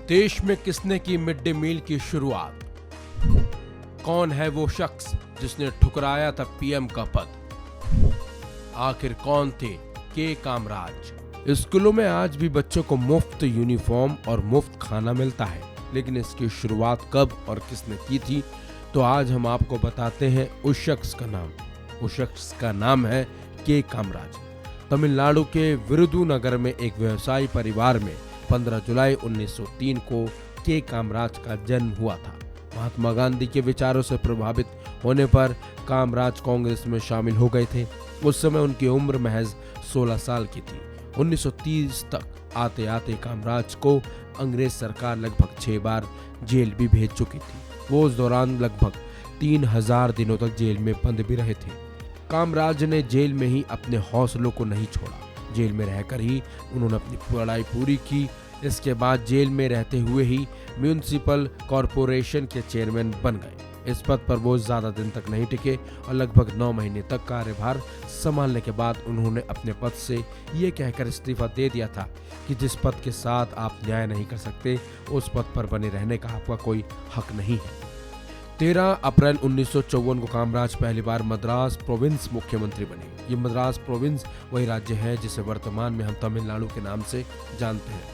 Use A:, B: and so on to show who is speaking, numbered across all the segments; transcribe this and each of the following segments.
A: देश में किसने की मिड डे मील की शुरुआत? कौन है वो शख्स जिसने ठुकराया था पीएम का पद? आखिर कौन थे के कामराज? स्कूलों में आज भी बच्चों को मुफ्त यूनिफॉर्म और मुफ्त खाना मिलता है, लेकिन इसकी शुरुआत कब और किसने की थी? तो आज हम आपको बताते हैं उस शख्स का नाम। उस शख्स का नाम है के कामराज। तमिलनाडु के विरुदुनगर में एक व्यवसायी परिवार में 15 जुलाई 1903 को के कामराज का जन्म हुआ था। महात्मा गांधी के विचारों से प्रभावित होने पर कामराज कांग्रेस में शामिल हो गए थे। उस समय उनकी उम्र महज 16 साल की थी। 1930 तक आते आते कामराज को अंग्रेज सरकार लगभग 6 बार जेल भी भेज चुकी थी। वो उस दौरान लगभग 3000 दिनों तक जेल में बंद भी रहे थे। कामराज ने जेल में ही अपने हौसलों को नहीं छोड़ा। जेल में रहकर ही उन्होंने अपनी पढ़ाई पूरी की। इसके बाद जेल में रहते हुए ही म्युनिसिपल कॉरपोरेशन के चेयरमैन बन गए। इस पद पर वो ज्यादा दिन तक नहीं टिके और लगभग 9 महीने तक कार्यभार संभालने के बाद उन्होंने अपने पद से ये कहकर इस्तीफा दे दिया था कि जिस पद के साथ आप न्याय नहीं कर सकते, उस पद पर बने रहने का आपका कोई हक नहीं है। 13 अप्रैल 1954 को कामराज पहली बार मद्रास प्रोविंस मुख्यमंत्री बने। ये मद्रास प्रोविंस वही राज्य है जिसे वर्तमान में हम तमिलनाडु के नाम से जानते हैं।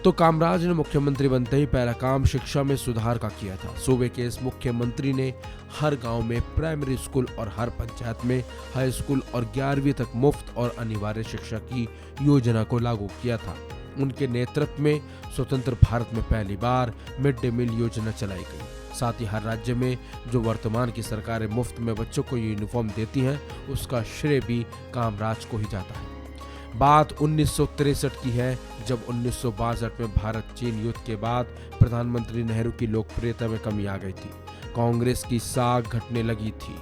A: तो कामराज ने मुख्यमंत्री बनते ही पहला काम शिक्षा में सुधार का किया था। सूबे के इस मुख्यमंत्री ने हर गांव में प्राइमरी स्कूल और हर पंचायत में हाई स्कूल और 11वीं तक मुफ्त और अनिवार्य शिक्षा की योजना को लागू किया था। उनके नेतृत्व में स्वतंत्र भारत में पहली बार मिड डे मील योजना चलाई गई। साथ ही हर राज्य में जो वर्तमान की सरकारें मुफ्त में बच्चों को यूनिफॉर्म देती हैं, उसका श्रेय भी कामराज को ही जाता है। बात 1963 की है, जब 1962 में भारत चीन युद्ध के बाद प्रधानमंत्री नेहरू की लोकप्रियता में कमी आ गई थी। कांग्रेस की साख घटने लगी थी।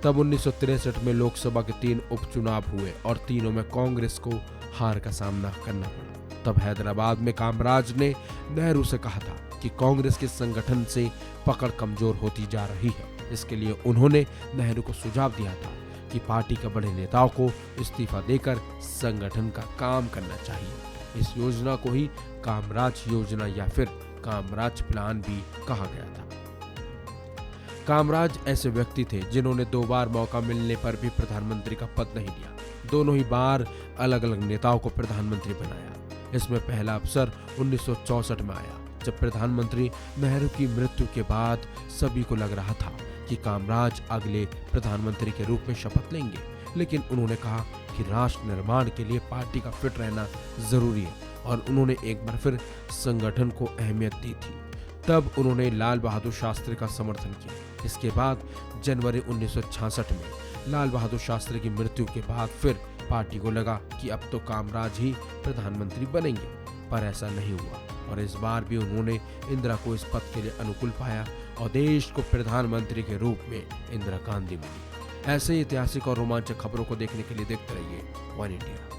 A: तब 1963 में लोकसभा के 3 उपचुनाव हुए और तीनों में कांग्रेस को हार का सामना करना पड़ा। तब हैदराबाद में कामराज ने नेहरू से कहा था कि कांग्रेस के संगठन से पकड़ कमजोर होती जा रही है। इसके लिए उन्होंने नेहरू को सुझाव दिया था कि पार्टी के बड़े नेताओं को इस्तीफा देकर संगठन का काम करना चाहिए। इस योजना को ही कामराज योजना या फिर कामराज प्लान भी कहा गया था। कामराज ऐसे व्यक्ति थे जिन्होंने 2 बार मौका मिलने पर भी प्रधानमंत्री का पद नहीं लिया। दोनों ही बार अलग अलग नेताओं को प्रधानमंत्री बनाया। इसमें पहला अवसर 1964 में आया, जब प्रधानमंत्री नेहरू की मृत्यु के बाद सभी को लग रहा था कि कामराज अगले प्रधानमंत्री के रूप में शपथ लेंगे, लेकिन उन्होंने कहा कि राष्ट्र निर्माण के लिए पार्टी का फिट रहना जरूरी है और उन्होंने एक बार फिर संगठन को अहमियत दी थी। तब उन्होंने लाल बहादुर शास्त्री का समर्थन किया। इसके बाद जनवरी 1966 में लाल बहादुर शास्त्री की मृत्यु के बाद फिर पार्टी को लगा कि अब तो कामराज ही प्रधानमंत्री बनेंगे, पर ऐसा नहीं हुआ और इस बार भी उन्होंने इंदिरा को इस पद के लिए अनुकूल पाया और देश को प्रधानमंत्री के रूप में इंदिरा गांधी मिली। ऐसे ही ऐतिहासिक और रोमांचक खबरों को देखने के लिए देखते रहिए वन इंडिया।